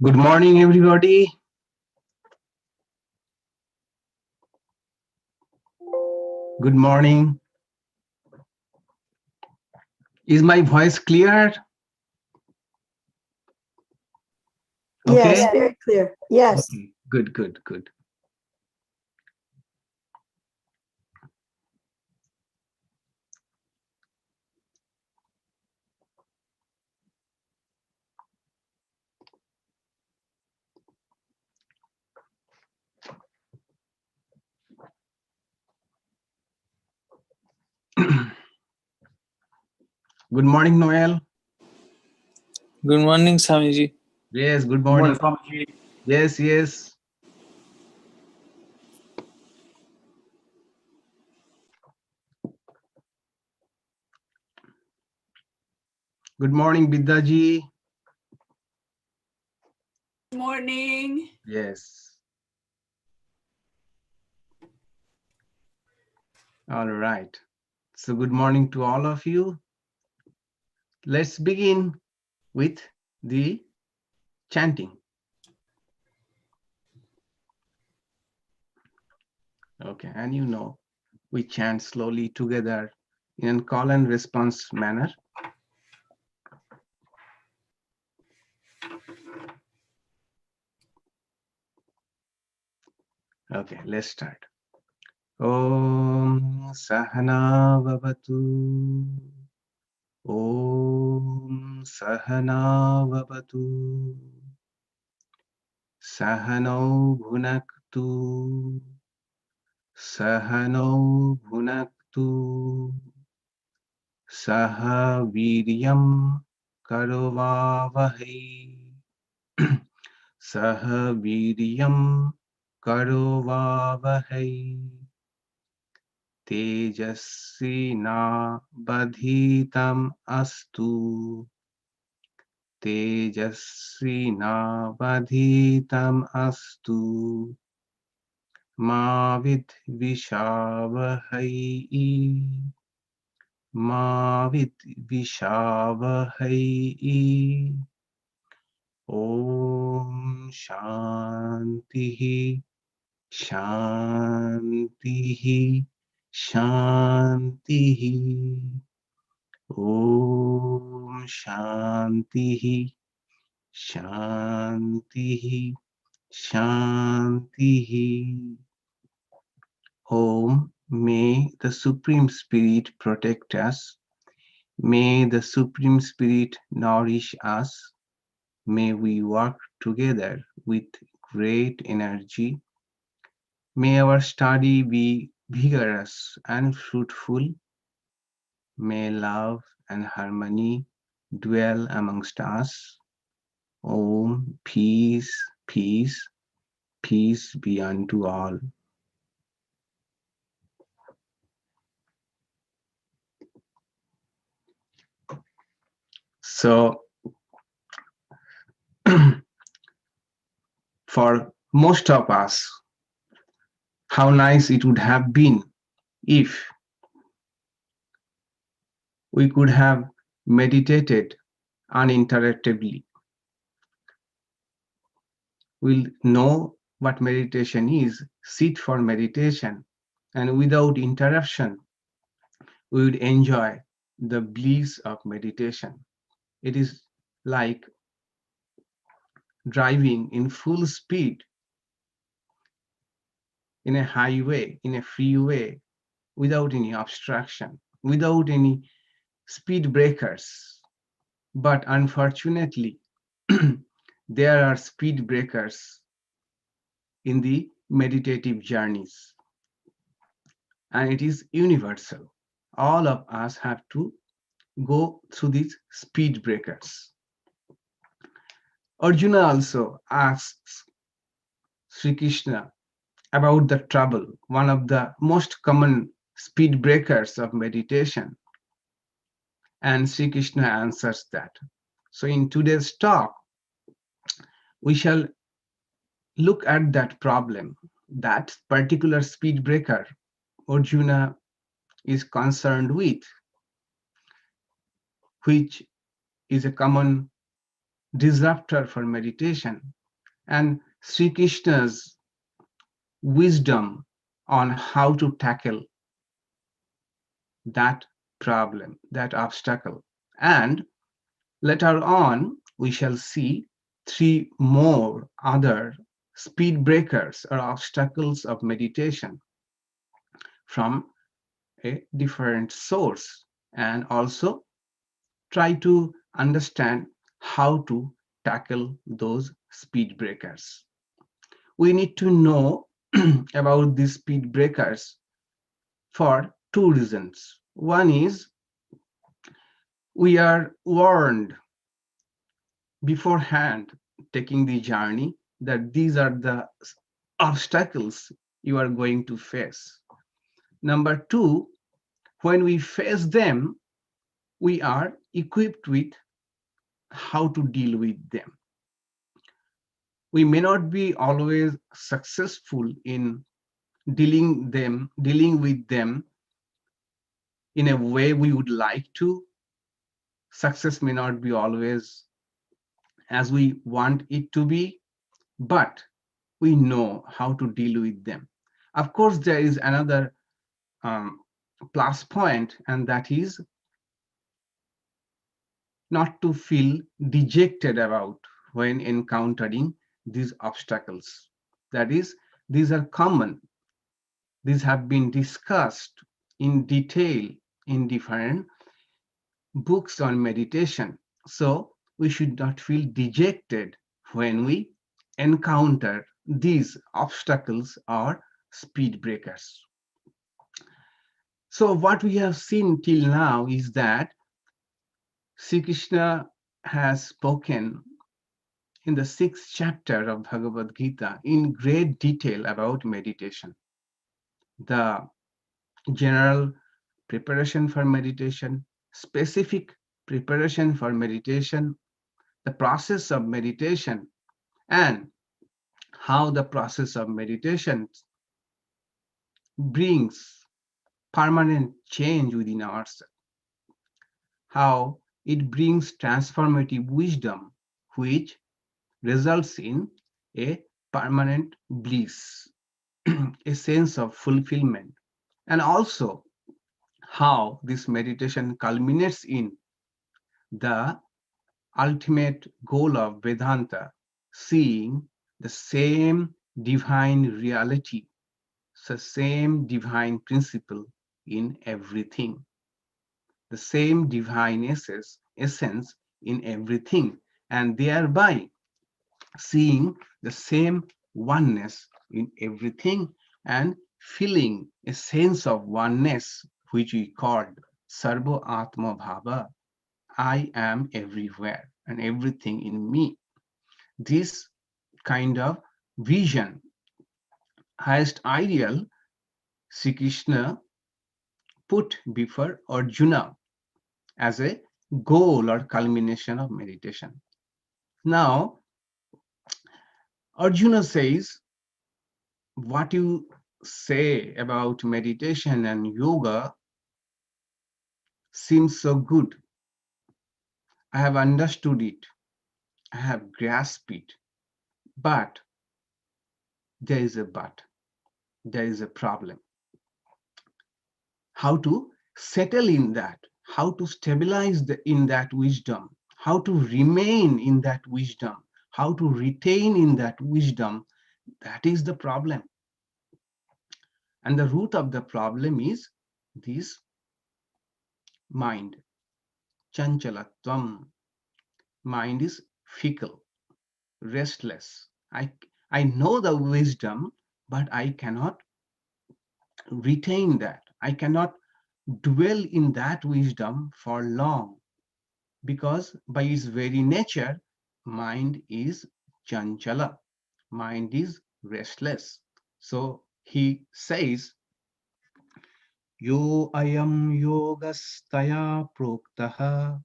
Good morning, everybody. Good morning. Is my voice clear? Okay. Yes, very clear. Yes. Okay. Good, good, good. Good morning, Noel. Good morning, Swamiji. Yes, good Good morning, morning. Swamiji. Yes, yes. Good morning, Biddaji. Good morning. Yes. All right. So good morning to all of you. Let's begin with the chanting. Okay, and we chant slowly together in a call and response manner. Okay, let's start. Om Sahana Vavatu. Om Sahana Vavatu. Sahano Bhunaktu. Sahano Bhunaktu. Saha Viryam Karovavahi. Saha Viryam Karovavahi. Tejasvina badhitam astu. Tejasvina badhitam astu. Ma vidvishavahai. Ma vidvishavahai. Om Shantihi. Shantihi. Shantihi. Om Shantihi. Shantihi. Shantihi. Om, may the Supreme Spirit protect us. May the Supreme Spirit nourish us. May we work together with great energy. May our study be vigorous and fruitful. May love and harmony dwell amongst us. Om, peace, peace, peace be unto all. So, for most of us, how nice it would have been if we could have meditated uninterruptedly. We'll know what meditation is, sit for meditation, and without interruption, we would enjoy the bliss of meditation. It is like driving in full speed in a highway, in a freeway, without any obstruction, without any speed breakers. But unfortunately, there are speed breakers in the meditative journeys, and it is universal. All of us have to go through these speed breakers. Arjuna also asks Sri Krishna about the trouble, one of the most common speed breakers of meditation, and Sri Krishna answers that. So in today's talk, we shall look at that problem, that particular speed breaker Arjuna is concerned with, which is a common disruptor for meditation, and Sri Krishna's wisdom on how to tackle that problem, that obstacle. And later on, we shall see three more other speed breakers or obstacles of meditation from a different source, and also try to understand how to tackle those speed breakers. We need to know about these speed breakers for two reasons. One is we are warned beforehand taking the journey that these are the obstacles you are going to face. Number two, when we face them, we are equipped with how to deal with them. We may not be always successful in dealing with them in a way we would like to. Success may not be always as we want it to be, but we know how to deal with them. Of course, there is another um, plus point, and that is not to feel dejected about when encountering these obstacles. That is, these are common. These have been discussed in detail in different books on meditation. So we should not feel dejected when we encounter these obstacles or speed breakers. So what we have seen till now is that Sri Krishna has spoken in the sixth chapter of Bhagavad Gita in great detail about meditation, the general preparation for meditation, specific preparation for meditation, the process of meditation, and how the process of meditation brings permanent change within ourselves, how it brings transformative wisdom, which results in a permanent bliss, a sense of fulfillment, and also how this meditation culminates in the ultimate goal of Vedanta, seeing the same divine reality, the same divine principle in everything, the same divine essence in everything, and thereby seeing the same oneness in everything and feeling a sense of oneness, which we called Sarva Atma Bhava. I am everywhere and everything in me. This kind of vision, highest ideal, Sri Krishna put before Arjuna as a goal or culmination of meditation. Now, Arjuna says, what you say about meditation and yoga seems so good. I have understood it, I have grasped it, but there is a but, there is a problem. How to settle in that, how to stabilize in that wisdom, how to remain in that wisdom, how to retain in that wisdom, that is the problem. And the root of the problem is this mind, chanchalatvam. Mind is fickle, restless. I know the wisdom, but I cannot retain that. I cannot dwell in that wisdom for long, because by its very nature, mind is chanchala, mind is restless. So he says, Yo ayam yogastaya proktaha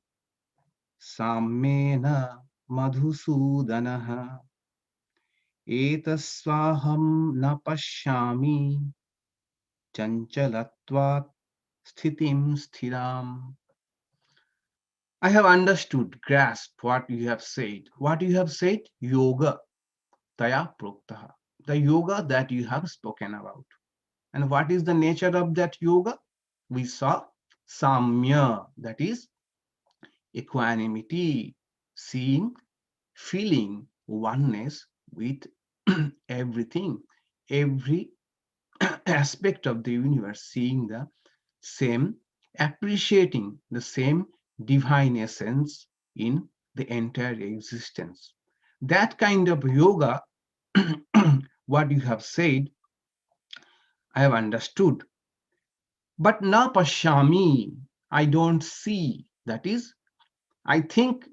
sammena madhusudanaha etasvaham na pashyami chanchalatvat sthitim sthiram. I have understood, grasped what you have said. What you have said, yoga, taya proktaha, the yoga that you have spoken about. And what is the nature of that yoga? We saw samya, that is equanimity, seeing, feeling oneness with everything, every aspect of the universe, seeing the same, appreciating the same divine essence in the entire existence. That kind of yoga, what you have said, I have understood. But na pashami, I don't see. That is, I think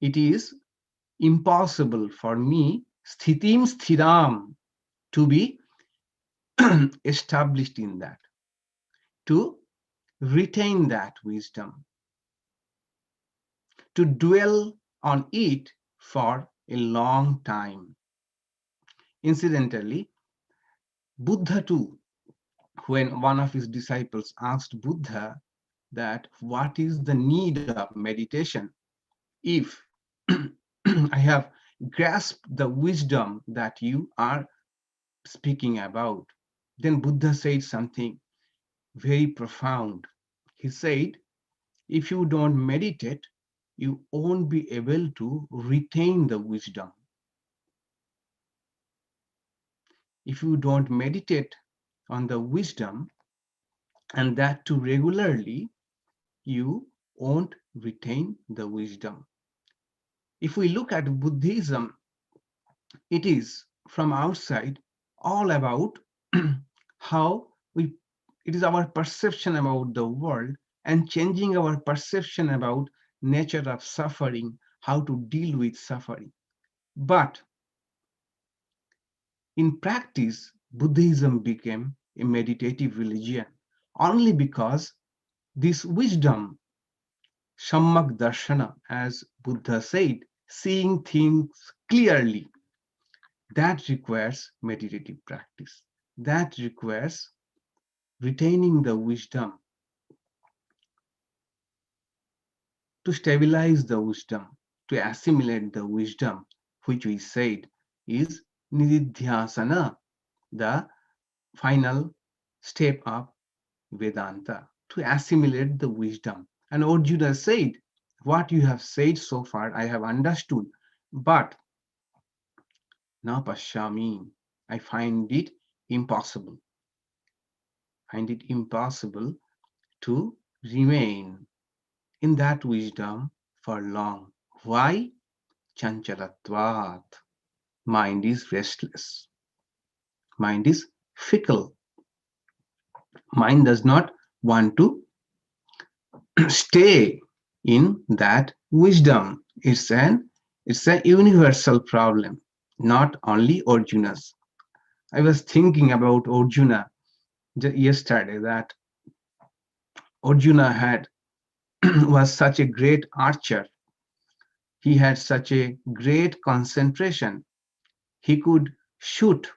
it is impossible for me, sthitim sthiram, to be established in that, to retain that wisdom, to dwell on it for a long time. Incidentally, Buddha too, when one of his disciples asked Buddha that what is the need of meditation if I have grasped the wisdom that you are speaking about, then Buddha said something very profound. He said, if you don't meditate, you won't be able to retain the wisdom. If you don't meditate on the wisdom, and that too regularly, you won't retain the wisdom. If we look at Buddhism, it is from outside all about how we, it is our perception about the world and changing our perception about nature of suffering, how to deal with suffering. But in practice, Buddhism became a meditative religion only because this wisdom, Sammak Darshana, as Buddha said, seeing things clearly, that requires meditative practice. That requires retaining the wisdom, to stabilize the wisdom, to assimilate the wisdom, which we said is nididhyasana, the final step of Vedanta, to assimilate the wisdom. And Arjuna said, what you have said so far, I have understood, but na pashyami, I find it impossible. Find it impossible to remain in that wisdom for long. Why? Chanchalatvat. Mind is restless. Mind is fickle. Mind does not want to stay in that wisdom. It's a universal problem, not only Arjuna's. I was thinking about Arjuna yesterday, that Arjuna had was such a great archer. He had such a great concentration. He could shoot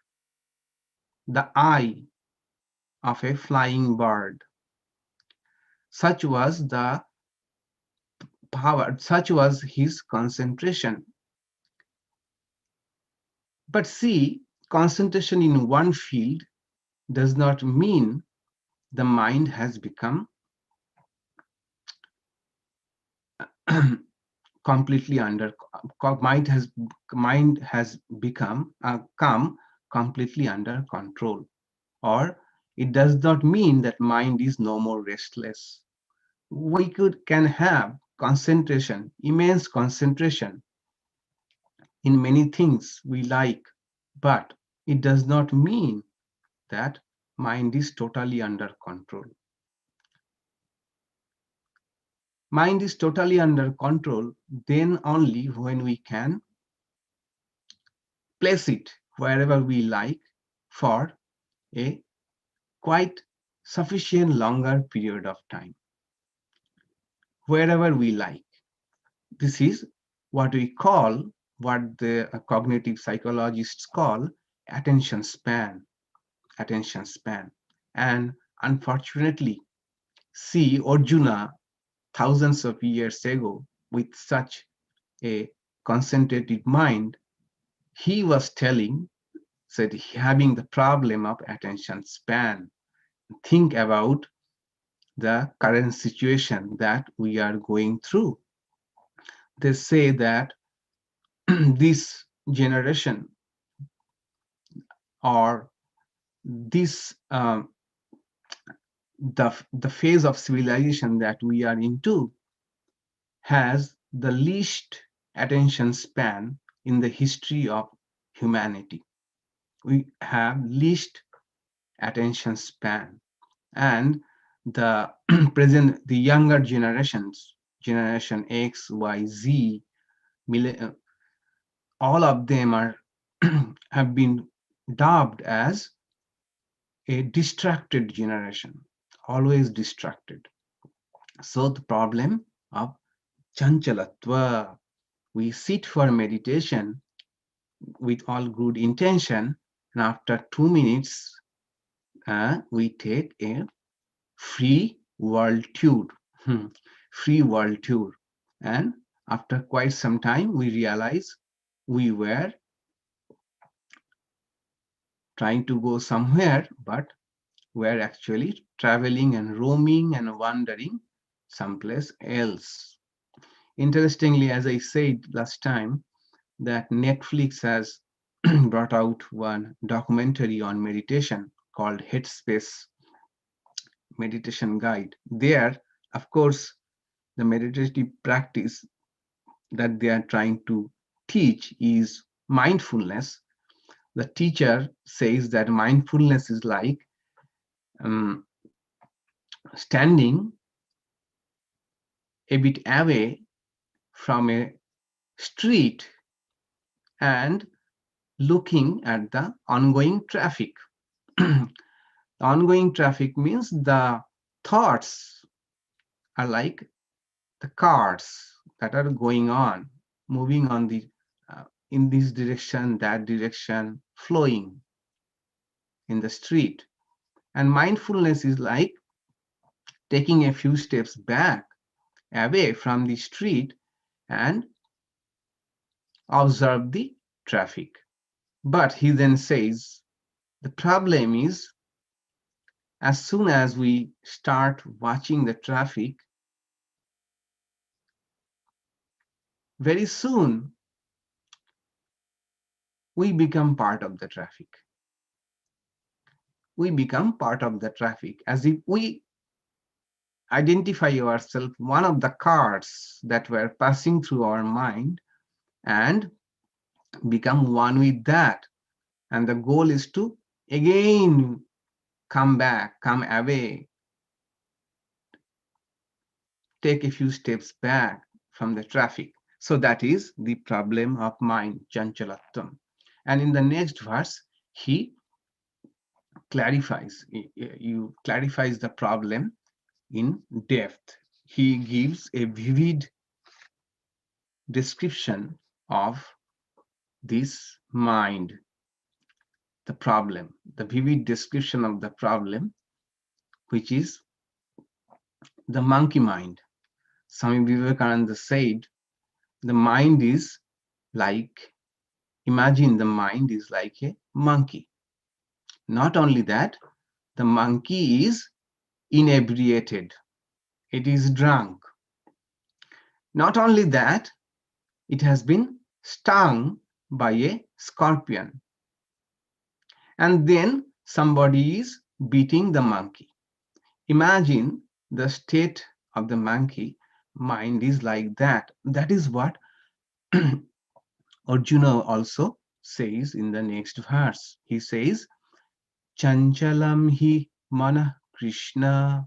the eye of a flying bird. Such was the power, such was his concentration. But see, concentration in one field does not mean the mind has become completely under mind has become come completely under control, or it does not mean that mind is no more restless. We can have concentration, immense concentration in many things we like, but it does not mean that mind is totally under control. Mind is totally under control then only when we can place it wherever we like for a quite sufficient longer period of time, wherever we like. This is what we call, what the cognitive psychologists call attention span. Attention span. And unfortunately, see Arjuna thousands of years ago with such a concentrated mind, he was telling, said, having the problem of attention span. Think about the current situation that we are going through. They say that this generation or this the phase of civilization that we are into has the least attention span in the history of humanity. We have least attention span, and the the younger generations, generation X, Y, Z, all of them are have been dubbed as a distracted generation, always distracted. So the problem of chanchalatva, we sit for meditation with all good intention, and after 2 minutes, we take a free world tour, free world tour. And after quite some time, we realize we were trying to go somewhere, but we're actually traveling and roaming and wandering someplace else. Interestingly, as I said last time, that Netflix has brought out one documentary on meditation called Headspace Meditation Guide. There, of course, the meditative practice that they are trying to teach is mindfulness. The teacher says that mindfulness is like um, standing a bit away from a street and looking at the ongoing traffic. Ongoing traffic means the thoughts are like the cars that are going on, moving on the in this direction, that direction, flowing in the street. And mindfulness is like taking a few steps back, away from the street, and observe the traffic. But he then says the problem is, as soon as we start watching the traffic, very soon we become part of the traffic. We become part of the traffic, as if we identify ourselves one of the cars that were passing through our mind and become one with that. And the goal is to again come back, come away, take a few steps back from the traffic. So that is the problem of mind, chanchalatvam. And in the next verse, he clarifies, you clarifies the problem in depth. He gives a vivid description of this mind, the problem, the vivid description of the problem, which is the monkey mind. Swami Vivekananda said, the mind is like, imagine the mind is like a monkey. Not only that, the monkey is inebriated, it is drunk. Not only that, it has been stung by a scorpion. And then somebody is beating the monkey. Imagine the state of the monkey mind is like that. That is what Arjuna also says in the next verse. He says, Chanchalam hi mana Krishna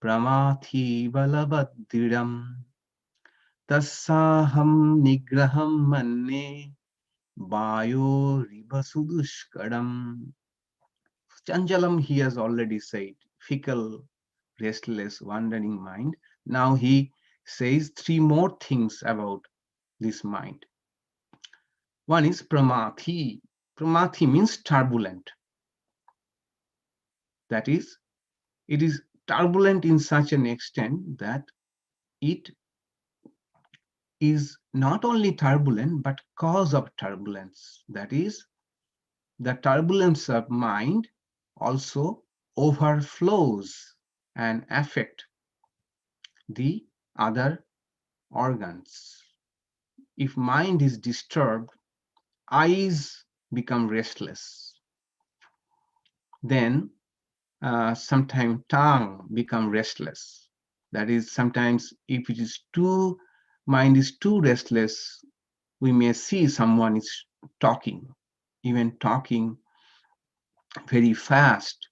Pramati balabaddiram Tassaham nigraham manne Bayo ribasudushkadam. Chanchalam, he has already said, fickle, restless, wandering mind. Now he says three more things about this mind. One is Pramati. Pramati means turbulent. That is, it is turbulent in such an extent that it is not only turbulent but cause of turbulence. That is, the turbulence of mind also overflows and affect the other organs. If mind is disturbed, eyes become restless. Then sometimes tongue become restless. That is, sometimes if it is too, mind is too restless, we may see someone is talking, even talking very fast,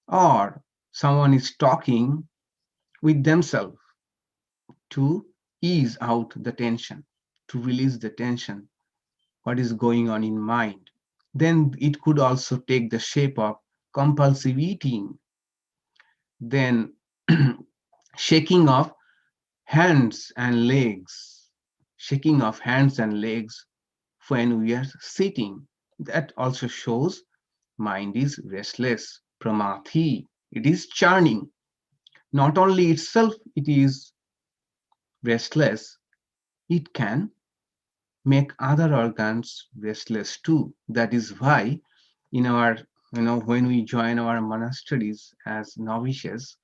or someone is talking with themselves to ease out the tension, to release the tension, what is going on in mind. Then it could also take the shape of compulsive eating, then shaking of hands and legs, shaking of hands and legs when we are sitting. That also shows mind is restless. Pramati, it is churning. Not only itself, it is restless, it can make other organs restless too. That is why in our, when we join our monasteries as novices,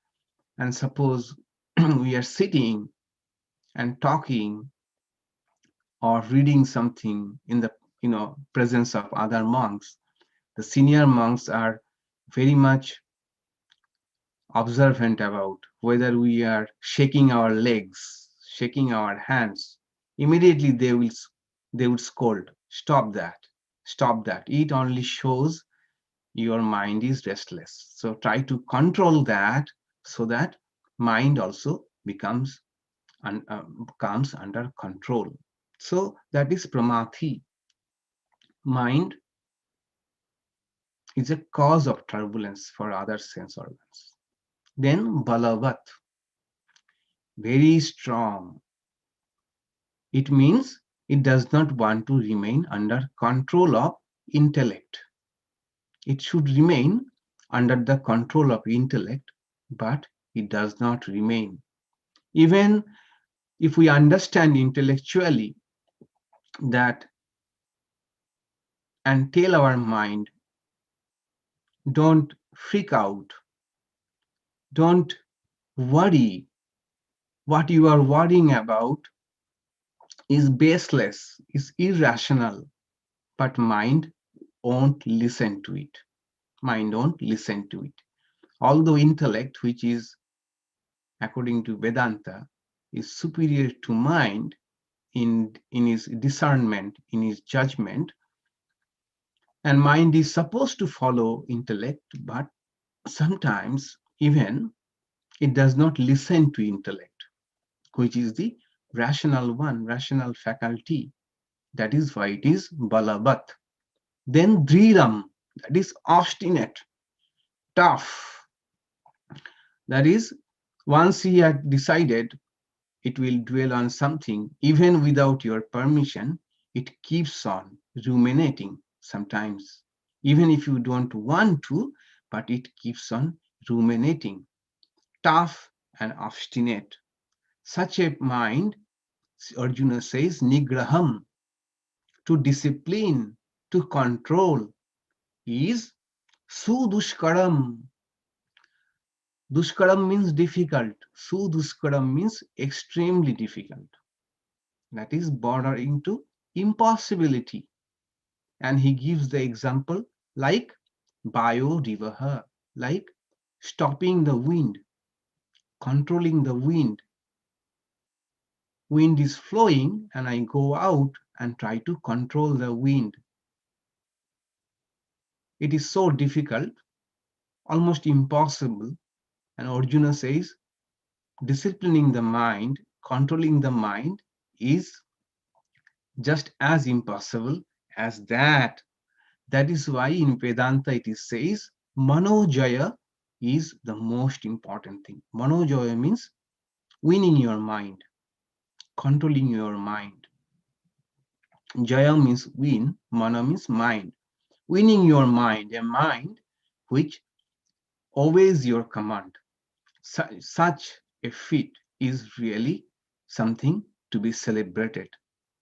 and suppose we are sitting and talking or reading something in the presence of other monks, the senior monks are very much observant about whether we are shaking our legs, shaking our hands. Immediately they would scold, stop that, stop that. It only shows your mind is restless. So try to control that so that mind also comes under control. So that is pramati. Mind is a cause of turbulence for other sense organs. Then balavat, very strong. It means it does not want to remain under control of intellect. It should remain under the control of intellect, but it does not remain. Even if we understand intellectually that and tell our mind, don't freak out, don't worry, what you are worrying about is baseless, is irrational, but mind won't listen to it. Mind won't listen to it. Although intellect, which is, according to Vedanta, is superior to mind in his discernment, in his judgment, and mind is supposed to follow intellect, but sometimes even it does not listen to intellect, which is the rational one, rational faculty. That is why it is balabat. Then dhriram, that is obstinate, tough. That is, once he had decided it will dwell on something, even without your permission, it keeps on ruminating sometimes, even if you don't want to, but it keeps on ruminating, tough and obstinate. Such a mind, Arjuna says, nigraham, to discipline, to control, is sudushkaram. Dushkaram means difficult. Sudushkaram means extremely difficult. That is bordering to impossibility. And he gives the example like Bayo Rivaha, like stopping the wind, controlling the wind. Wind is flowing and I go out and try to control the wind. It is so difficult, almost impossible. And Arjuna says, disciplining the mind, controlling the mind is just as impossible as that. That is why in Vedanta it is says, Manojaya is the most important thing. Manojaya means winning your mind, controlling your mind. Jaya means win, Mana means mind. Winning your mind, a mind which obeys your command. Such a feat is really something to be celebrated.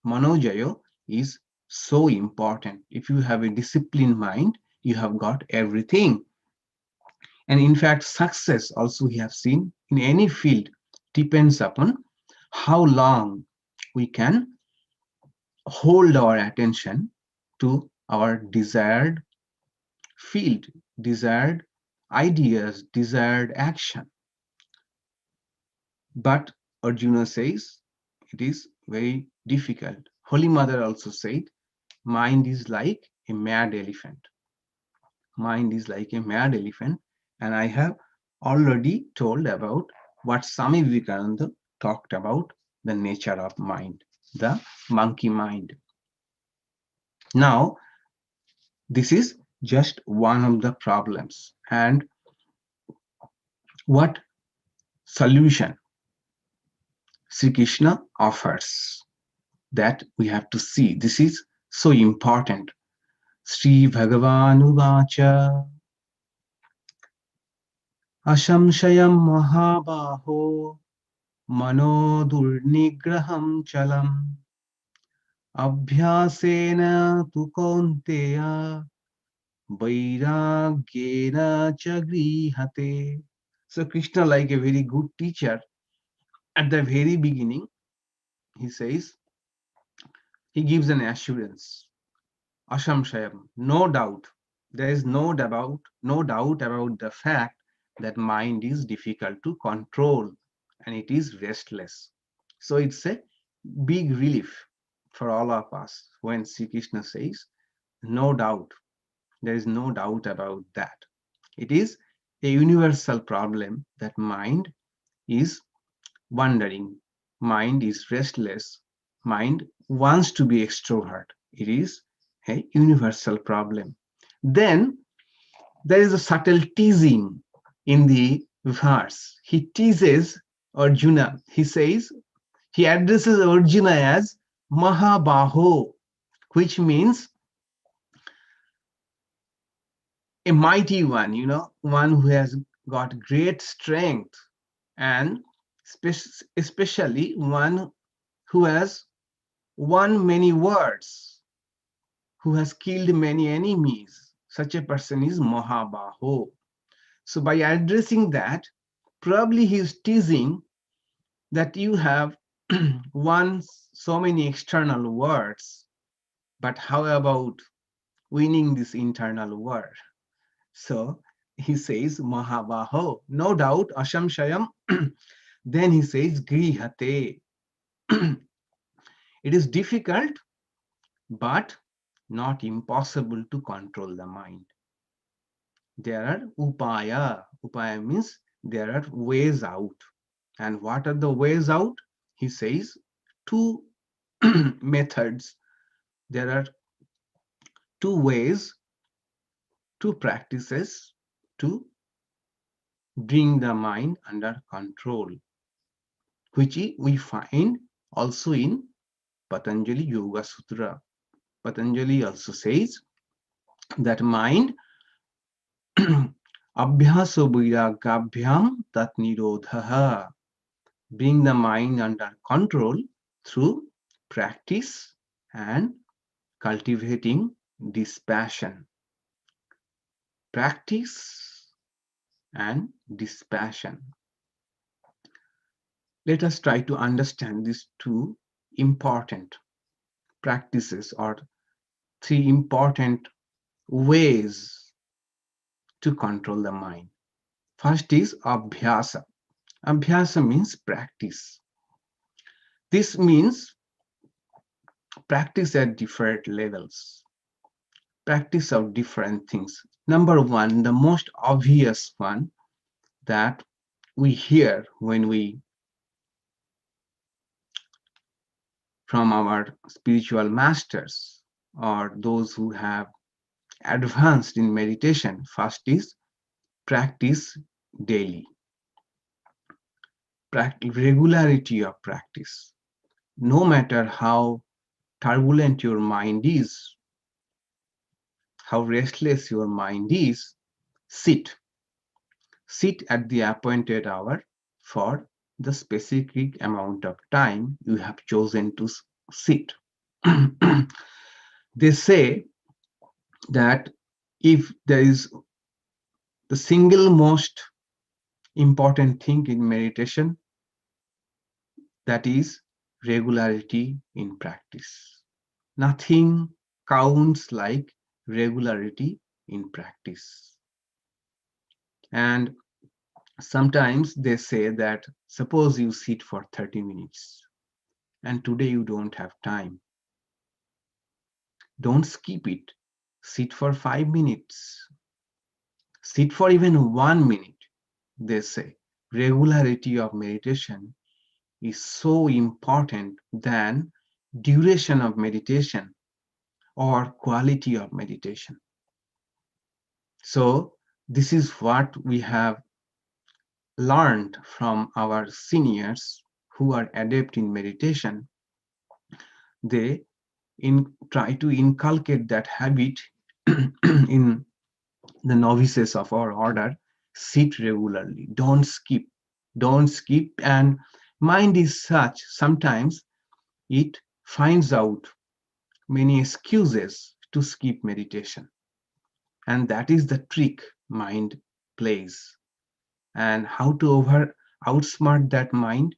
Manojaya is so important. If you have a disciplined mind, you have got everything. And in fact, success also we have seen in any field depends upon how long we can hold our attention to our desired field, desired ideas, desired action. But Arjuna says it is very difficult. Holy Mother also said, mind is like a mad elephant. Mind is like a mad elephant. And I have already told about what Swami Vivekananda talked about the nature of mind, the monkey mind. Now, this is just one of the problems. And what solution Sri Krishna offers, that we have to see. This is so important. Sri Bhagavanuvacha Ashamshayam Mahabaho Mano Durnigraham Chalam Abhyasena Tu Kaunteya Vairagyena Cha Grihate. So Krishna, like a very good teacher, at the very beginning, he says, he gives an assurance. Ashamshayam, no doubt. There is no doubt about the fact that mind is difficult to control and it is restless. So it's a big relief for all of us when Sri Krishna says, no doubt. There is no doubt about that. It is a universal problem that mind is wandering, mind is restless, mind wants to be extrovert. It is a universal problem. Then there is a subtle teasing in the verse. He teases Arjuna. He says, he addresses Arjuna as Mahabaho, which means a mighty one, one who has got great strength, and especially one who has won many wars, who has killed many enemies. Such a person is Mahabaho. So by addressing that, probably he's teasing that you have won so many external wars, but how about winning this internal war? So he says Mahabaho, no doubt, Ashamshayam. Then he says Grihate. It is difficult, but not impossible to control the mind. There are upaya. Upaya means there are ways out. And what are the ways out? He says two methods. There are two ways, two practices to bring the mind under control, which we find also in Patanjali Yoga Sutra. Patanjali also says that mind abhyaso vairagabhyam tat nirodhaha, bring the mind under control through practice and cultivating dispassion. Practice and dispassion. Let us try to understand these two important practices, or three important ways to control the mind. First is abhyasa. Abhyasa means practice. This means practice at different levels, practice of different things. Number one, the most obvious one that we hear when we from our spiritual masters or those who have advanced in meditation, first is practice daily. Regularity of practice. No matter how turbulent your mind is, how restless your mind is, sit. Sit at the appointed hour for the specific amount of time you have chosen to sit. They say that if there is the single most important thing in meditation, that is regularity in practice. Nothing counts like regularity in practice. And sometimes they say that suppose you sit for 30 minutes and today you don't have time. Don't skip it. Sit for 5 minutes. Sit for even 1 minute. They say regularity of meditation is so important than duration of meditation or quality of meditation. So this is what we have learned from our seniors who are adept in meditation. They try to inculcate that habit in the novices of our order. Sit regularly, don't skip. And mind is such, sometimes it finds out many excuses to skip meditation, and that is the trick mind plays. And how to outsmart that mind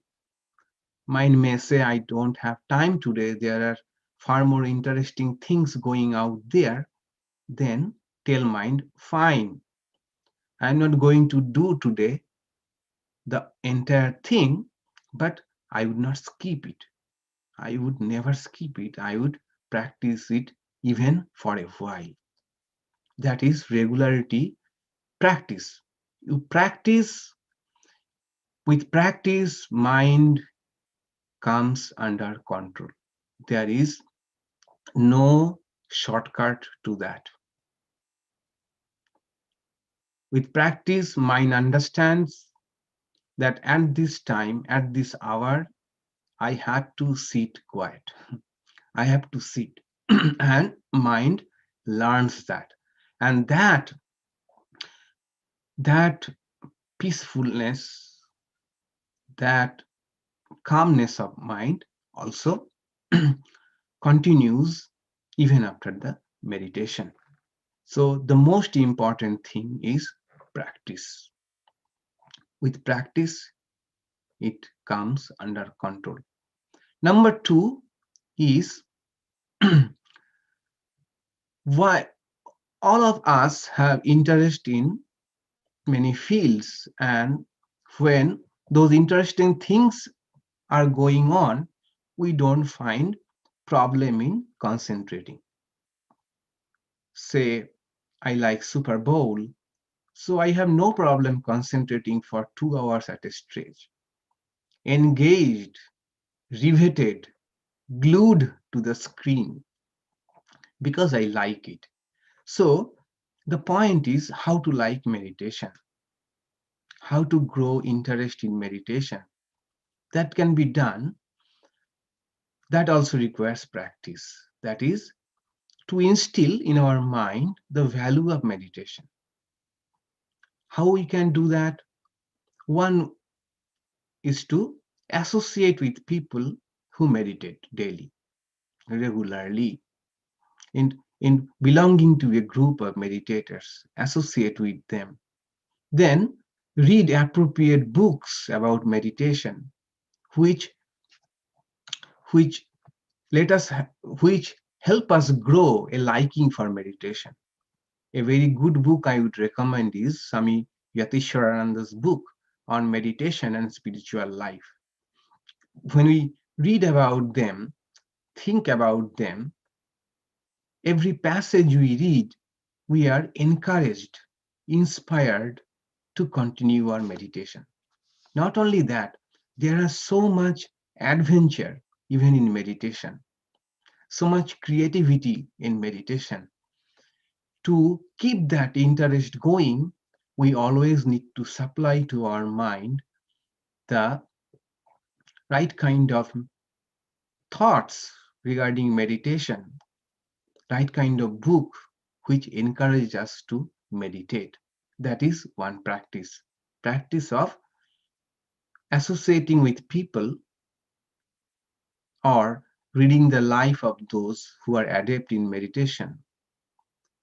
may say, I don't have time today, there are far more interesting things going out there. Then tell mind, fine, I'm not going to do today the entire thing, but I would not skip it. I would never skip it. I would practice it even for a while. That is regularity practice. You practice, with practice, mind comes under control. There is no shortcut to that. With practice, mind understands that at this time, at this hour, I have to sit quiet. I have to sit. And mind learns that. And that peacefulness, that calmness of mind also continues even after the meditation. So the most important thing is practice. With practice, it comes under control. Number two is why all of us have interest in many fields, and when those interesting things are going on, we don't find problem in concentrating. Say, I like Super Bowl, so I have no problem concentrating for 2 hours at a stretch, engaged, riveted, glued to the screen because I like it. So the point is how to like meditation, how to grow interest in meditation. That can be done. That also requires practice. That is, to instill in our mind the value of meditation. How we can do that? One is to associate with people who meditate daily, regularly, in belonging to a group of meditators, associate with them. Then read appropriate books about meditation, which which let us which help us grow a liking for meditation. A very good book I would recommend is Swami Yatishwarananda's book on meditation and spiritual life. When we read about them, think about them, every passage we read, we are encouraged, inspired to continue our meditation. Not only that, there is so much adventure even in meditation, so much creativity in meditation. To keep that interest going, we always need to supply to our mind the right kind of thoughts regarding meditation, right kind of book which encourage us to meditate. That is one practice. Practice of associating with people, or reading the life of those who are adept in meditation,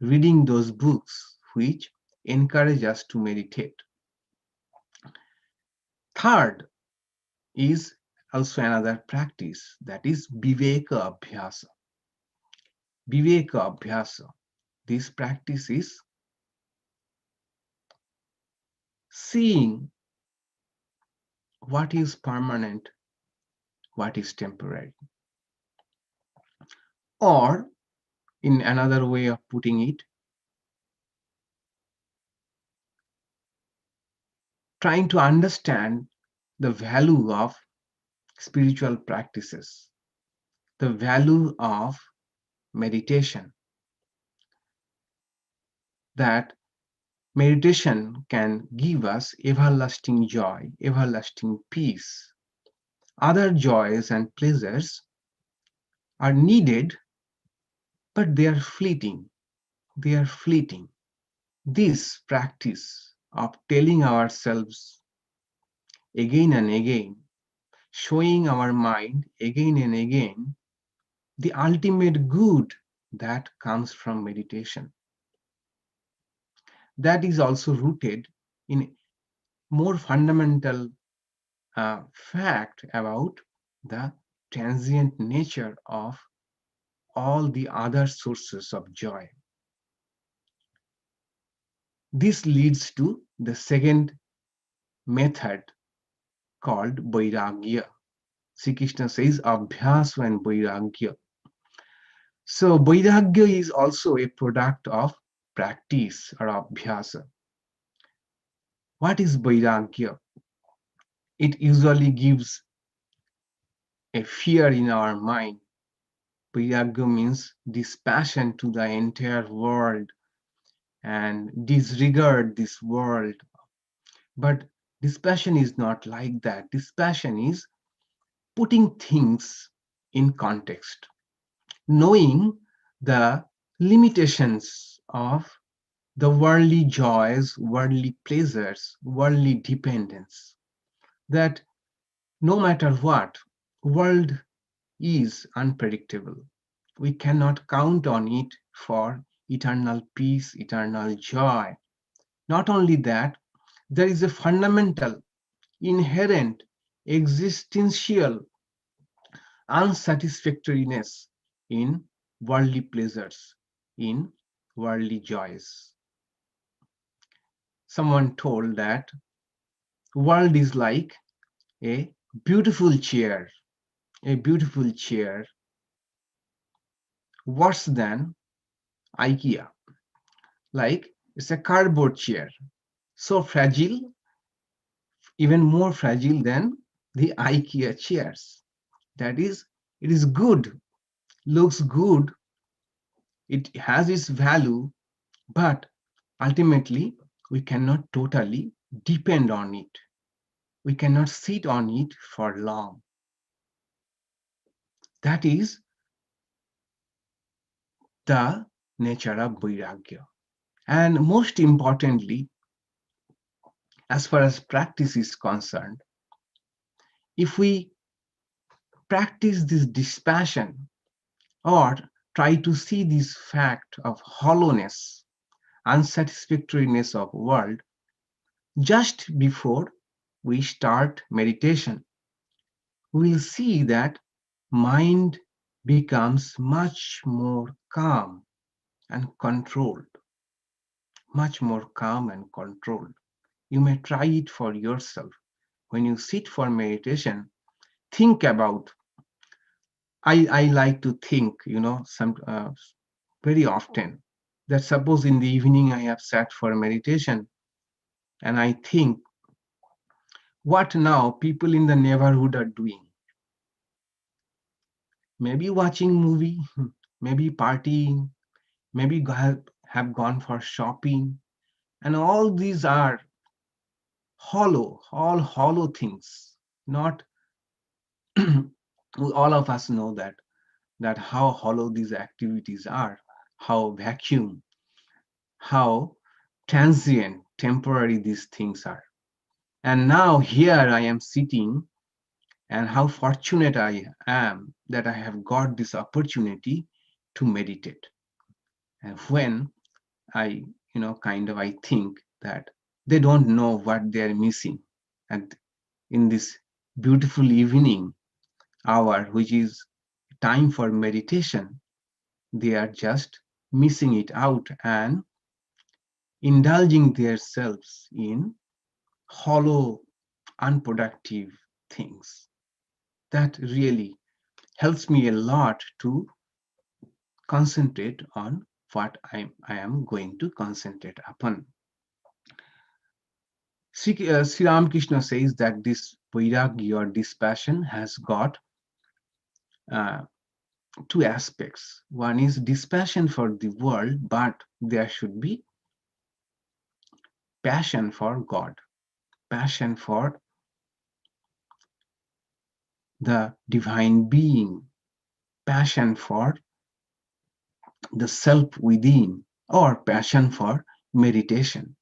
reading those books which encourage us to meditate. Third is also another practice, that is viveka abhyasa. Viveka abhyasa. This practice is seeing what is permanent, what is temporary. Or, in another way of putting it, trying to understand the value of spiritual practices, the value of meditation, that meditation can give us everlasting joy, everlasting peace. Other joys and pleasures are needed, but they are fleeting. They are fleeting. This practice of telling ourselves again and again, showing our mind again and again the ultimate good that comes from meditation, that is also rooted in more fundamental fact about the transient nature of all the other sources of joy. This leads to the second method called vairagya. Sri Krishna says abhyasa and vairagya. So vairagya is also a product of practice or abhyasa. What is vairagya? It usually gives a fear in our mind. Vairagya means dispassion to the entire world and disregard this world. But dispassion is not like that. Dispassion is putting things in context, knowing the limitations of the worldly joys, worldly pleasures, worldly dependence, that no matter what, world is unpredictable. We cannot count on it for eternal peace, eternal joy. Not only that, there is a fundamental, inherent, existential unsatisfactoriness in worldly pleasures, in worldly joys. Someone told that world is like a beautiful chair, a beautiful chair, worse than IKEA. Like it's a cardboard chair, so fragile, even more fragile than the IKEA chairs. That is, it is good, looks good, it has its value, but ultimately we cannot totally depend on it. We cannot sit on it for long. That is the nature of vairagya. And most importantly, as far as practice is concerned, if we practice this dispassion or try to see this fact of hollowness, unsatisfactoriness of world just before we start meditation, we will see that mind becomes much more calm and controlled, much more calm and controlled. You may try it for yourself. When you sit for meditation, think about, I like to think, very often, that suppose in the evening I have sat for meditation and I think, what now people in the neighborhood are doing? Maybe watching movie, maybe partying, maybe have gone for shopping, and all these are hollow, all hollow things. Not all of us know that how hollow these activities are, how vacuum, how transient, temporary these things are. And now here I am sitting, and how fortunate I am that I have got this opportunity to meditate. And when I, I think that they don't know what they are missing. And in this beautiful evening hour, which is time for meditation, they are just missing it out and indulging themselves in hollow, unproductive things. That really helps me a lot to concentrate on what I am going to concentrate upon. Sri Ramakrishna says that this vairagya or dispassion has got uh, two aspects. One is dispassion for the world, but there should be passion for God, passion for the divine being, passion for the self within, or passion for meditation.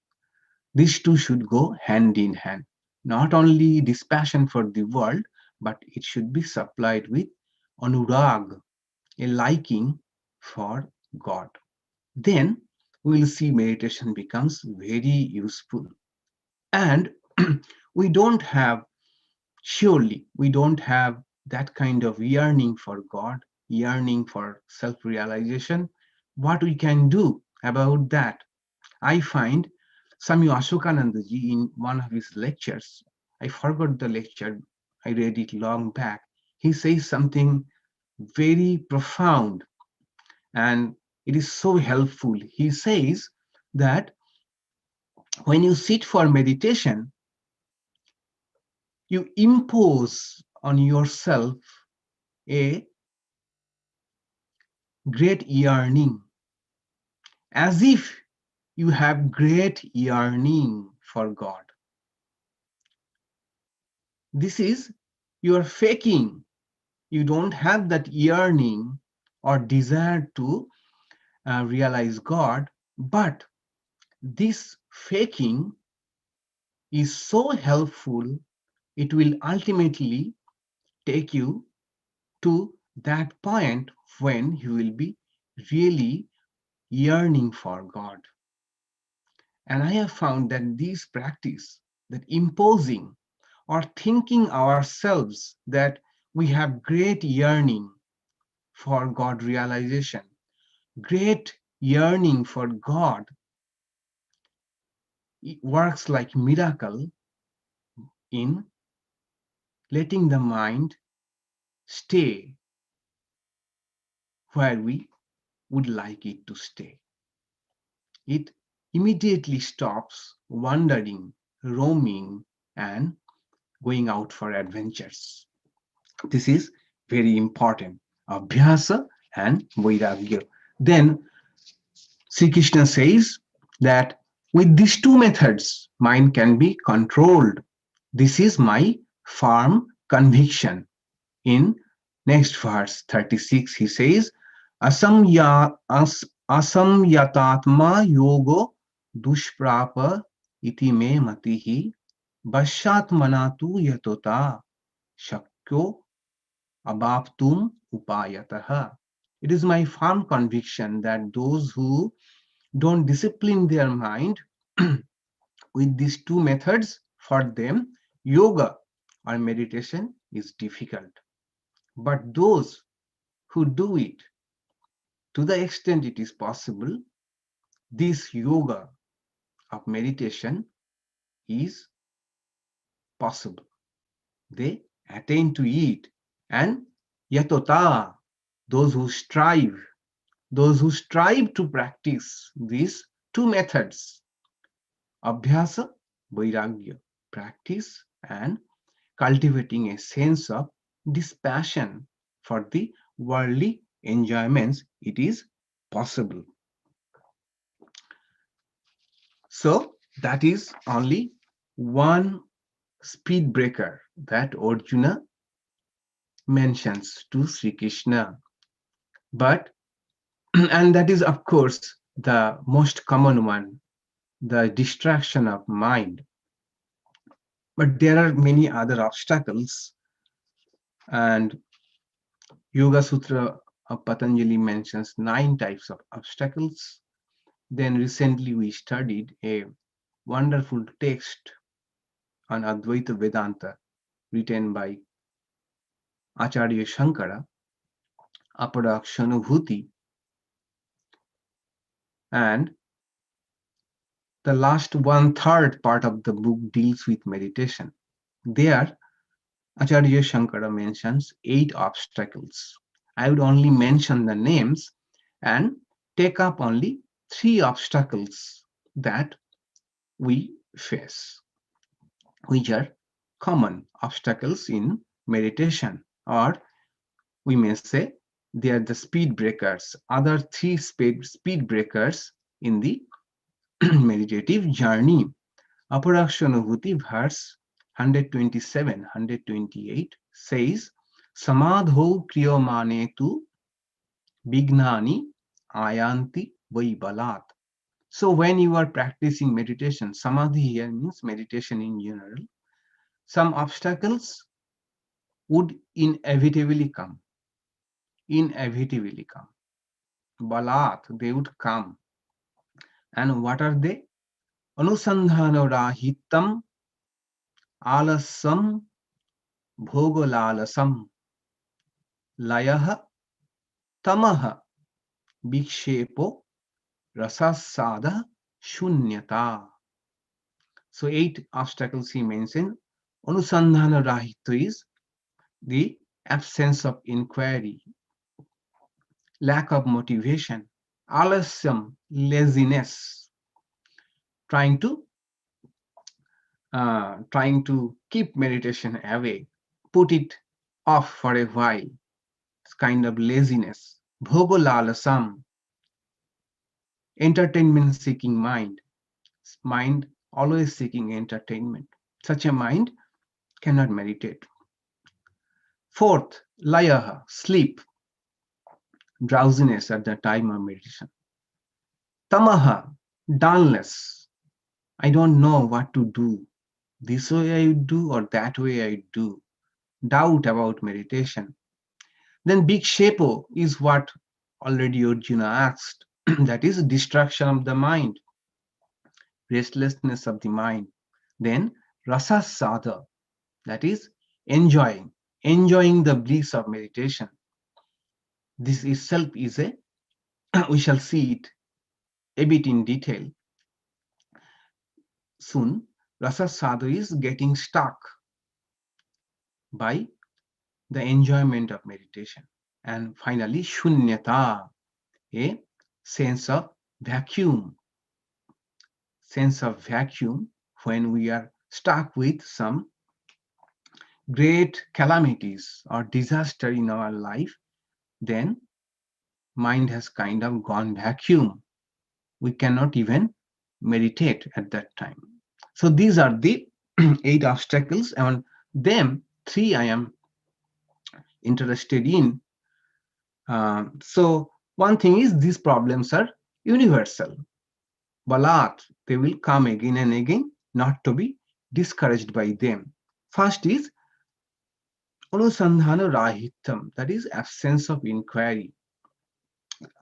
These two should go hand in hand. Not only dispassion for the world, but it should be supplied with anurag, a liking for God. Then we will see meditation becomes very useful. And we don't have, surely, we don't have that kind of yearning for God, yearning for self realization. What we can do about that? I find Swami Ashokananda ji in one of his lectures, I forgot the lecture, I read it long back. He says something very profound and it is so helpful. He says that when you sit for meditation, you impose on yourself a great yearning, as if you have great yearning for God. This is you are faking. You don't have that yearning or desire to realize God, but this faking is so helpful, it will ultimately take you to that point when you will be really yearning for God. And I have found that this practice, that imposing or thinking ourselves that we have great yearning for God realization, great yearning for God, it works like miracle in letting the mind stay where we would like it to stay. It immediately stops wandering, roaming, and going out for adventures. This is very important. Abhyasa and Vairagya. Then Sri Krishna says that with these two methods, mind can be controlled. This is my firm conviction. In next verse 36, he says, asamyatatma yogo dushprapa iti me matihi bashatmanatu yatota shakyo abaptum upayataha. It is my firm conviction that those who don't discipline their mind with these two methods, for them, yoga or meditation is difficult. But those who do it to the extent it is possible, this yoga of meditation is possible. They attain to it. And yatota, those who strive to practice these two methods, abhyasa, vairagya, practice and cultivating a sense of dispassion for the worldly enjoyments, it is possible. So that is only one speed breaker that Arjuna mentions to Sri Krishna. But, and that is of course the most common one, the distraction of mind. But there are many other obstacles, and Yoga Sutra of Patanjali mentions 9 types of obstacles. Then recently we studied a wonderful text on Advaita Vedanta written by Acharya Shankara, Aparakshanubhuti, and the last one-third part of the book deals with meditation. There, Acharya Shankara mentions 8 obstacles. I would only mention the names and take up only 3 obstacles that we face, which are common obstacles in meditation, or we may say they are the speed breakers, other 3 speed breakers in the meditative journey. Aparakshanubhuti verse 127, 128 says, Samadho kriyomane tu vignani ayanti vaibalat. So when you are practicing meditation, samadhi here means meditation in general, some obstacles would inevitably come. Inevitably come. Balat, they would come. And what are they? Anusandhana rahitam alasam bhogolalasam layah tamaha vikshepo rasasada shunyata. So 8 obstacles he mentioned. Anusandhana rahito is the absence of inquiry, lack of motivation, alasyam, laziness, trying to keep meditation away, put it off for a while. It's kind of laziness. Bhogolalasam, entertainment seeking mind always seeking entertainment. Such a mind cannot meditate. Fourth, layaha, sleep, drowsiness at the time of meditation. Tamaha, dullness. I don't know what to do. This way I do or that way I do. Doubt about meditation. Then big shepo is what already Arjuna asked. That is distraction of the mind, restlessness of the mind. Then rasa sadha, that is enjoying the bliss of meditation. This itself is a, we shall see it a bit in detail soon. Rasa sadhu is getting stuck by the enjoyment of meditation. And finally, shunyata, a sense of vacuum, when we are stuck with some great calamities or disaster in our life, then mind has kind of gone vacuum. We cannot even meditate at that time. So these are the 8 obstacles, and them 3 I am interested in. So one thing is these problems are universal. Balat, they will come again and again, not to be discouraged by them. First is anusandhana rahitam, that is absence of inquiry.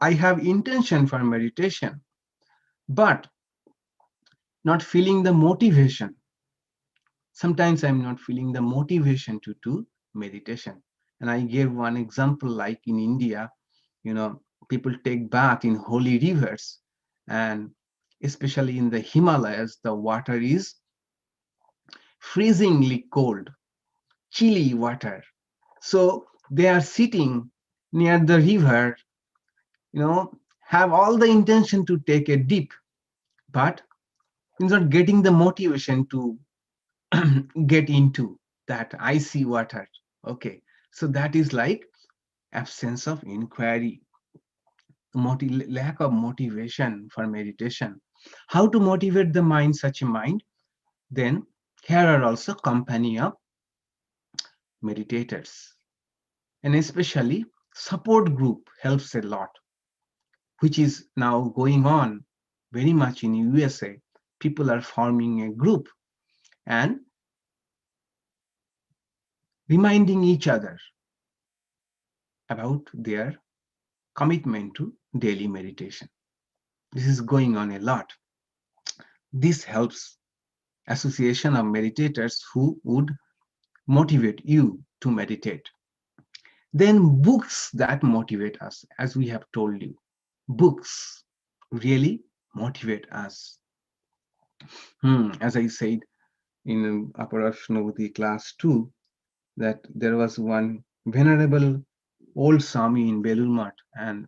I have intention for meditation, but not feeling the motivation. Sometimes I'm not feeling the motivation to do meditation. And I gave one example, like in India, people take bath in holy rivers, and especially in the Himalayas, the water is freezingly cold, chilly water. So they are sitting near the river, have all the intention to take a dip, but not getting the motivation to get into that icy water. Okay, so that is like absence of inquiry, lack of motivation for meditation. How to motivate the mind, such a mind? Then here are also company of meditators, and especially support group helps a lot, which is now going on very much in USA. People are forming a group, and reminding each other about their commitment to daily meditation. This is going on a lot. This helps association of meditators who would motivate you to meditate. Then books that motivate us, as we have told you. Books really motivate us. As I said in Aparashnavati class 2, that there was one venerable old Swami in Belur and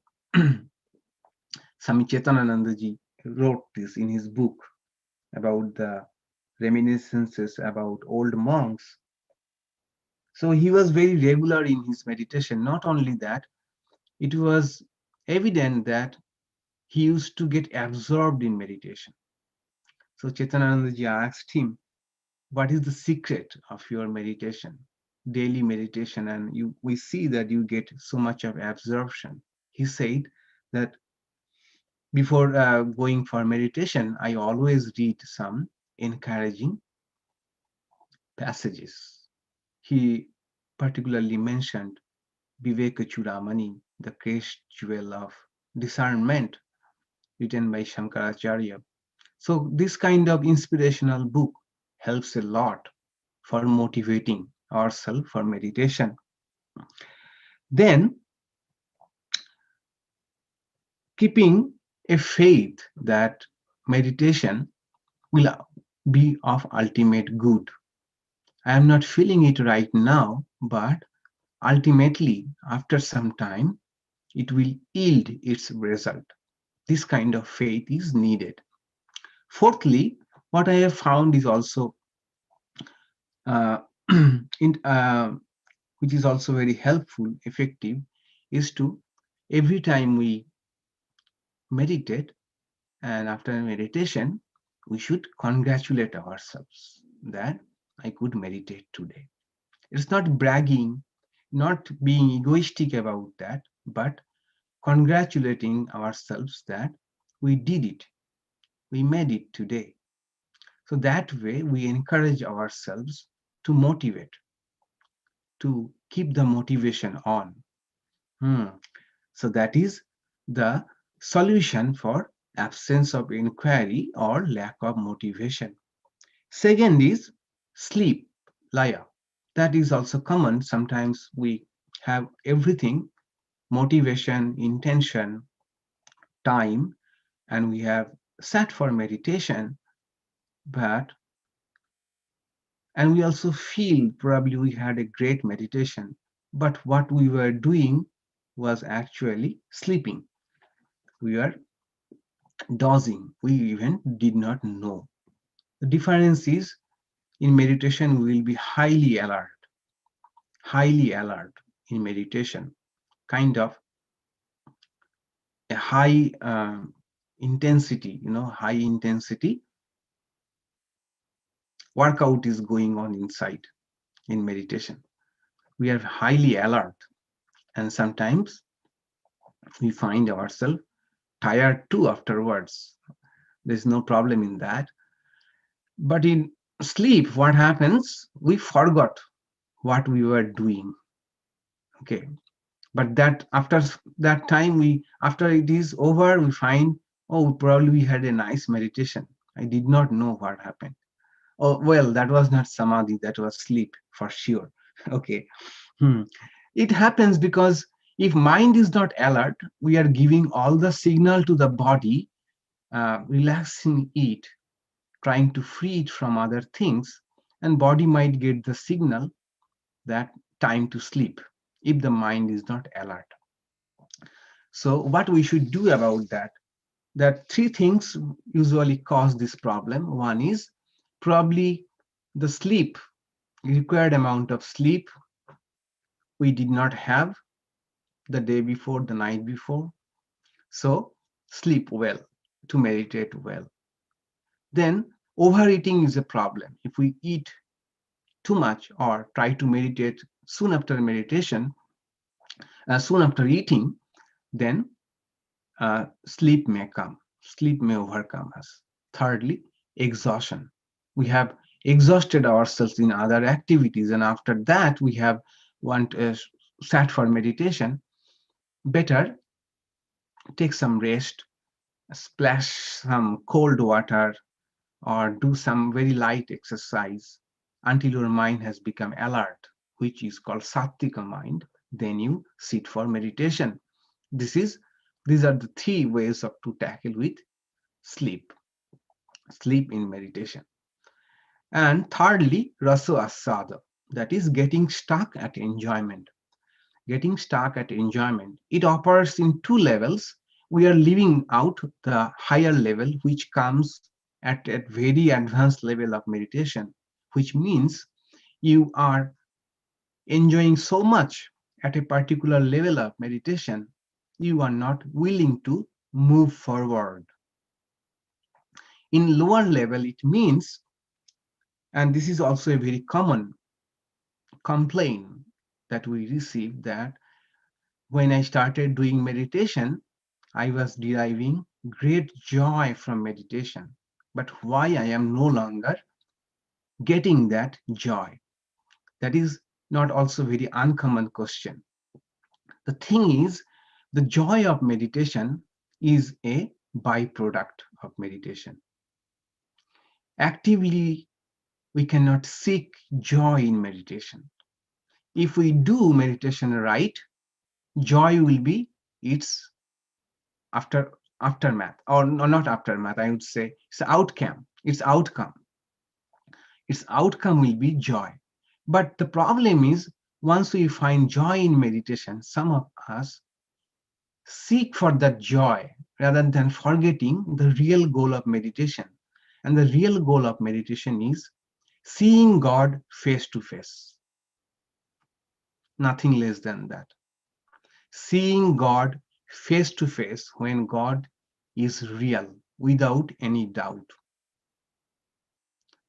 Swami Chetanananda ji wrote this in his book about the reminiscences about old monks. So he was very regular in his meditation. Not only that, it was evident that he used to get absorbed in meditation. So Chetanananda ji asked him, what is the secret of your meditation, daily meditation? And we see that you get so much of absorption. He said that before going for meditation, I always read some encouraging passages. He particularly mentioned Viveka Chudamani, the great jewel of discernment, written by Shankaracharya. So this kind of inspirational book helps a lot for motivating ourselves for meditation. Then keeping a faith that meditation will be of ultimate good. I am not feeling it right now, but ultimately, after some time, it will yield its result. This kind of faith is needed. Fourthly, what I have found is also uh, in, which is also very helpful, effective, is to every time we meditate and after meditation, we should congratulate ourselves that I could meditate today. It's not bragging, not being egoistic about that, but congratulating ourselves that we did it, we made it today. So that way we encourage ourselves to motivate, to keep the motivation on. So that is the solution for absence of inquiry or lack of motivation. Second is sleep, laya. That is also common. Sometimes we have everything, motivation, intention, time, and we have sat for meditation, but and we also feel probably we had a great meditation, but what we were doing was actually sleeping. We were dozing. We even did not know. The difference is in meditation, we will be highly alert in meditation, kind of a high intensity, high intensity workout is going on inside in meditation. We are highly alert, and sometimes we find ourselves tired too afterwards. There's no problem in that. But in sleep, what happens? We forgot what we were doing. Okay. But that after that time, after it is over, we find, oh, probably we had a nice meditation. I did not know what happened. Oh, well, that was not samadhi, that was sleep for sure. Okay. It happens because if mind is not alert, we are giving all the signal to the body, relaxing it, trying to free it from other things, and body might get the signal that time to sleep if the mind is not alert. So what we should do about that? That three things usually cause this problem. One is probably the sleep, required amount of sleep we did not have the day before, the night before. So sleep well, to meditate well. Then overeating is a problem. If we eat too much or try to meditate soon after meditation, soon after eating, then sleep may come. Sleep may overcome us. Thirdly, exhaustion. We have exhausted ourselves in other activities, and after that we have want sat for meditation, better take some rest, splash some cold water, or do some very light exercise until your mind has become alert, which is called sattvika mind. Then you sit for meditation. This is these are the three ways of to tackle with sleep, sleep in meditation. And thirdly, raso asada, that is getting stuck at enjoyment. Getting stuck at enjoyment. It operates in two levels. We are leaving out the higher level, which comes at a very advanced level of meditation, which means you are enjoying so much at a particular level of meditation, you are not willing to move forward. In lower level, it means, and this is also a very common complaint that we receive, that when I started doing meditation, I was deriving great joy from meditation. But why I am no longer getting that joy? That is not also very uncommon question. The thing is, the joy of meditation is a byproduct of meditation. Actively, we cannot seek joy in meditation. If we do meditation right, joy will be its after aftermath, or no, not aftermath, I would say it's outcome. Its outcome will be joy. But the problem is, once we find joy in meditation, some of us seek for that joy rather than forgetting the real goal of meditation. And the real goal of meditation is seeing God face to face, nothing less than that. Seeing God face to face, when God is real without any doubt.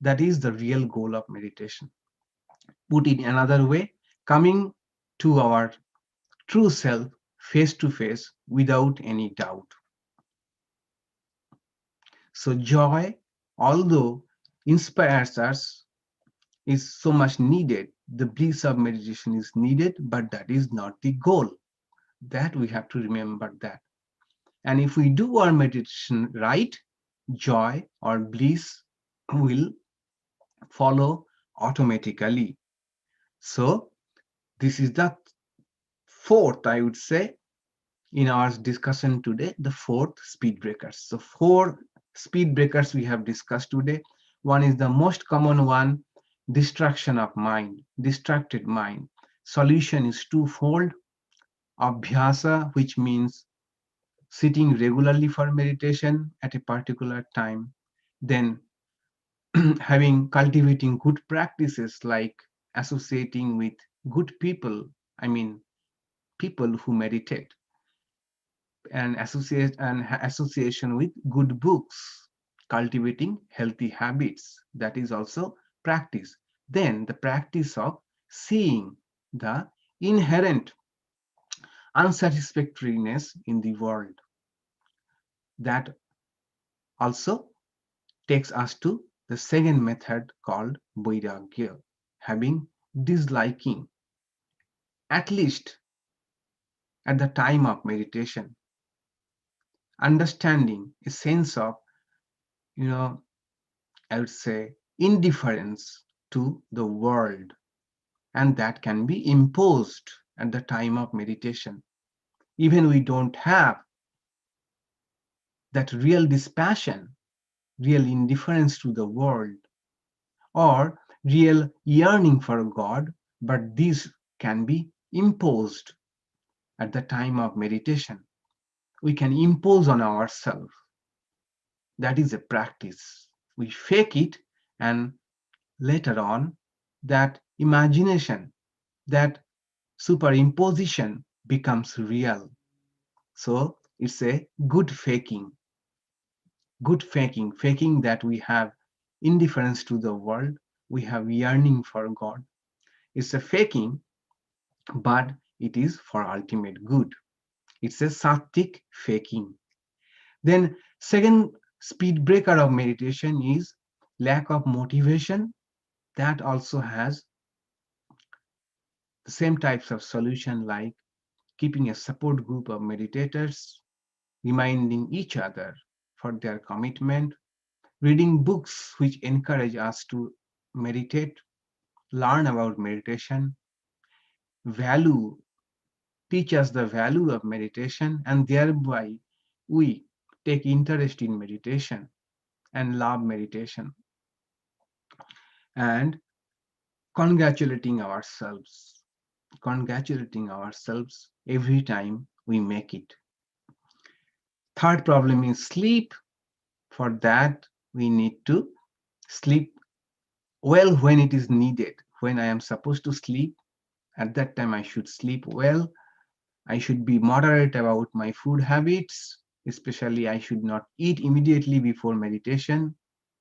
That is the real goal of meditation. Put it another way, coming to our true self face to face without any doubt. So joy, although inspires us, is so much needed. The bliss of meditation is needed, but that is not the goal. That we have to remember that. And if we do our meditation right, joy or bliss will follow automatically. So this is the fourth, I would say, in our discussion today, the fourth speed breakers. So four speed breakers we have discussed today. One is the most common one, distraction of mind, distracted mind. Solution is twofold: abhyasa, which means sitting regularly for meditation at a particular time, then having cultivating good practices like associating with good people, I mean people who meditate, and association with good books, cultivating healthy habits, that is also practice. Then the practice of seeing the inherent unsatisfactoriness in the world, that also takes us to the second method called vairagya, having disliking, at least at the time of meditation, understanding a sense of, you know, I would say indifference to the world, and that can be imposed at the time of meditation. Even we don't have that real dispassion, real indifference to the world, or real yearning for God, but this can be imposed at the time of meditation. We can impose on ourselves. That is a practice. We fake it, and later on, that imagination, that superimposition becomes real. So it's a faking that we have indifference to the world, we have yearning for God. It's a faking, but it is for ultimate good. It's a sattvic faking. Then second speed breaker of meditation is lack of motivation that also has the same types of solution, like keeping a support group of meditators, reminding each other for their commitment, reading books which encourage us to meditate, learn about meditation, value, teach us the value of meditation, and thereby we take interest in meditation and love meditation, and congratulating ourselves every time we make it. Third problem is sleep. For that, we need to sleep well when it is needed. When I am supposed to sleep, at that time I should sleep well. I should be moderate about my food habits, especially I should not eat immediately before meditation.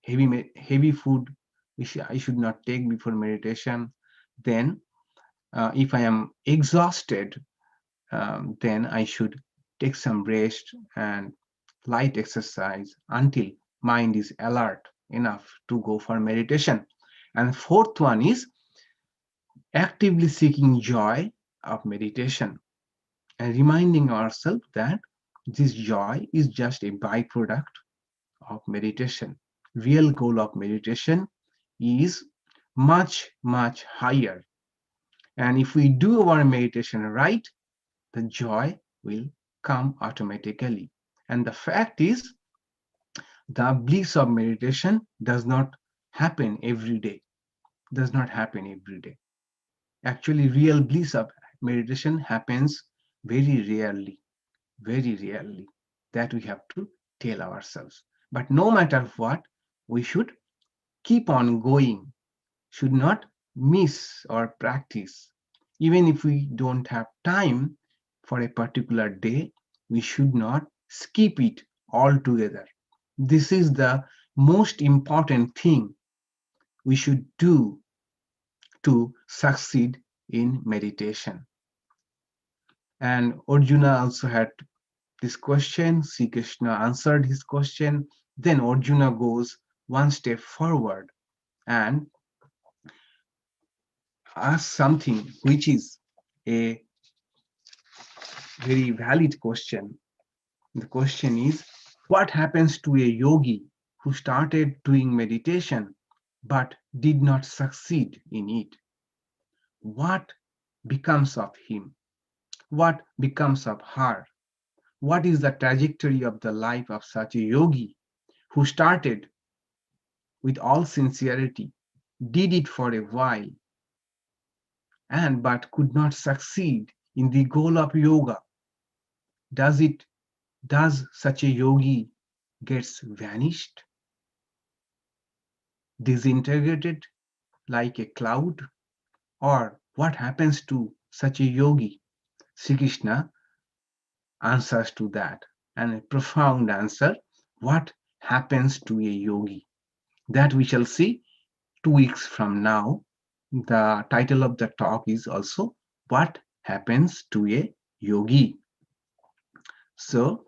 Heavy food which I should not take before meditation. Then, if I am exhausted, then I should take some rest and light exercise until mind is alert enough to go for meditation. And fourth one is actively seeking joy of meditation and reminding ourselves that this joy is just a byproduct of meditation. Real goal of meditation is much, much higher. And if we do our meditation right, the joy will come automatically. And the fact is, the bliss of meditation does not happen every day. Does not happen every day. Actually, real bliss of meditation happens very rarely, very rarely. That we have to tell ourselves. But no matter what, we should keep on going, should not miss or practice. Even if we don't have time for a particular day, we should not skip it altogether. This is the most important thing we should do to succeed in meditation. And Arjuna also had this question. Sri Krishna answered his question. Then Arjuna goes one step forward and asks something which is a very valid question. The question is, what happens to a yogi who started doing meditation but did not succeed in it? What becomes of him? What becomes of her? What is the trajectory of the life of such a yogi who started with all sincerity, did it for a while, and but could not succeed in the goal of yoga? Does it does such a yogi gets vanished, disintegrated like a cloud? Or what happens to such a yogi? Sri Krishna answers to that, and a profound answer. What happens to a yogi? That we shall see 2 weeks from now. The title of the talk is also What Happens to a Yogi. So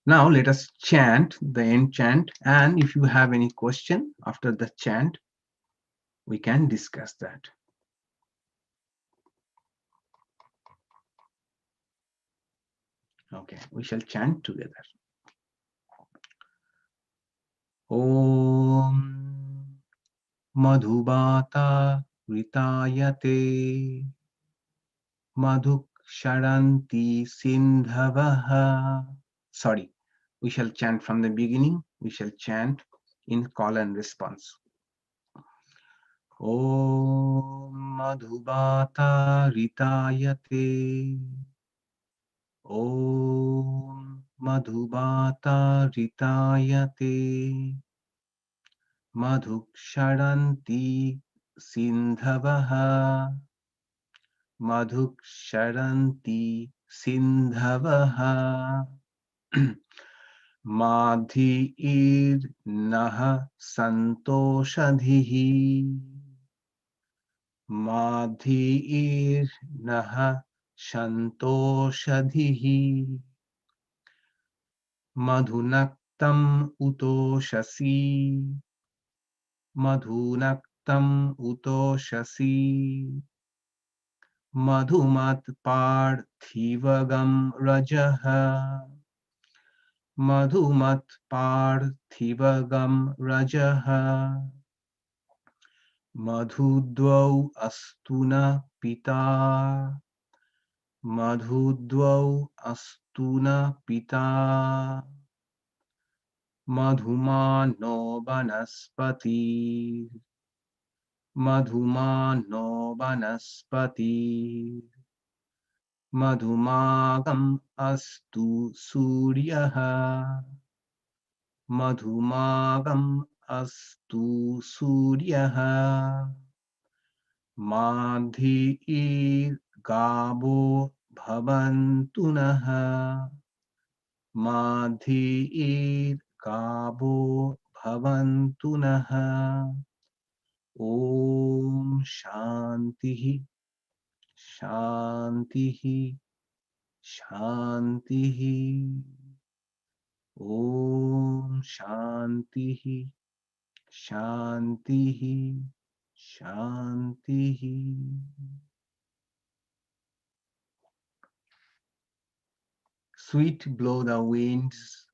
now let us chant the end chant, and if you have any question after the chant, we can discuss that. Okay, we shall chant together. Om Madhubata Ritayate Madhuk Sharanti Sindhavaha. Sorry, we shall chant from the beginning. We shall chant in call and response. Om Madhubata Ritayate. Om Madhubata Ritayate. Madhuk Sharanti Sindhavaha. Madhuk Sharanti Sindhavaha. Madhi Naha Santoshadhihi. Madhi Naha Santoshadhihi. Madhunaktam Utoshasi. Madhunaktam tam utoshasi madhumat parthivagam rajaha madhumat parthivagam rajaha madhudvau astuna pita madhudvau astuna pita madhumano vanaspati madhumano vanaspati madhumagam astu suryaha madhumagam astu suryaha madhi gabo bhavantu naha madhi gabo bhavantu naha Om Shanti Shanti Shanti Om Shanti Shanti Shanti. Sweet blow the winds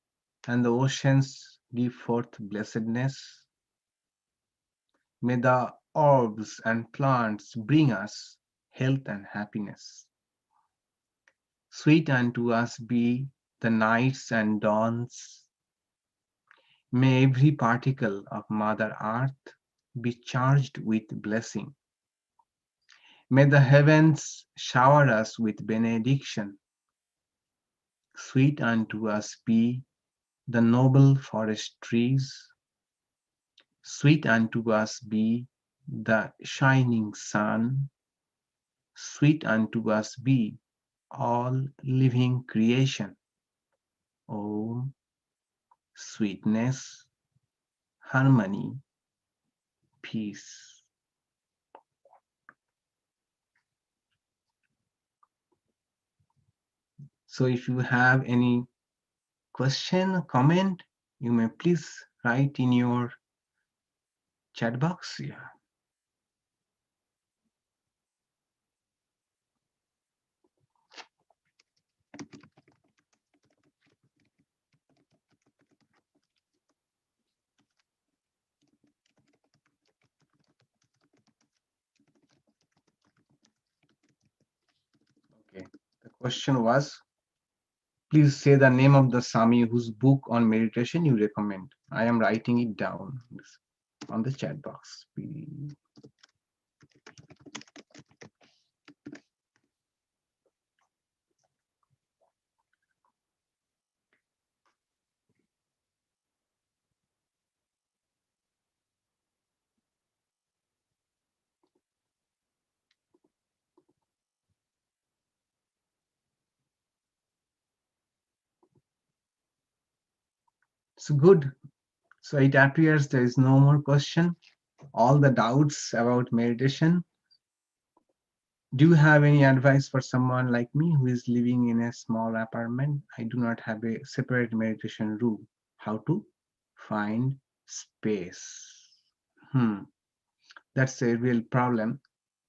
and the oceans give forth blessedness. May the herbs and plants bring us health and happiness. Sweet unto us be the nights and dawns. May every particle of Mother Earth be charged with blessing. May the heavens shower us with benediction. Sweet unto us be the noble forest trees. Sweet unto us be the shining sun. Sweet unto us be all living creation. Om, sweetness, harmony, peace. So if you have any question, comment, you may please write in your chat box. Yeah. Okay. The question was, please say the name of the Swami whose book on meditation you recommend. I am writing it down on the chat box. So good. So it appears there is no more question. All the doubts about meditation. Do you have any advice for someone like me who is living in a small apartment? I do not have a separate meditation room. How to find space? That's a real problem.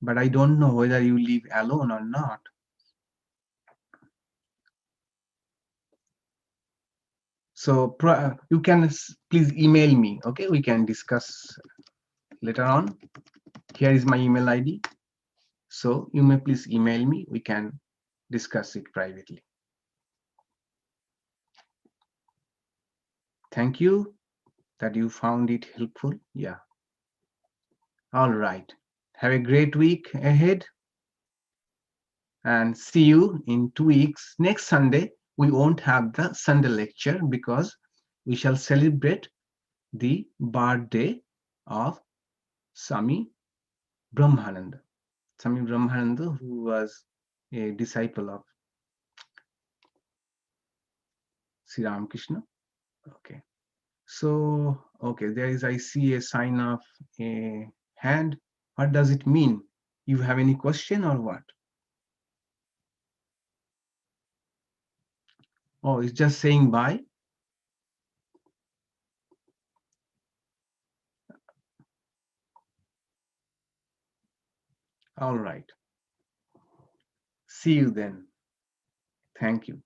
But I don't know whether you live alone or not. So you can please email me. Okay, we can discuss later on. Here is my email ID. So you may please email me. We can discuss it privately. Thank you that you found it helpful. Yeah. All right. Have a great week ahead and see you in 2 weeks. Next Sunday, we won't have the Sunday lecture because we shall celebrate the birthday of Swami Brahmananda. Swami Brahmananda, who was a disciple of Sri Ramakrishna. Okay. So, okay, there is, I see a sign of a hand. What does it mean? You have any question or what? Oh, it's just saying bye. All right. See you then. Thank you.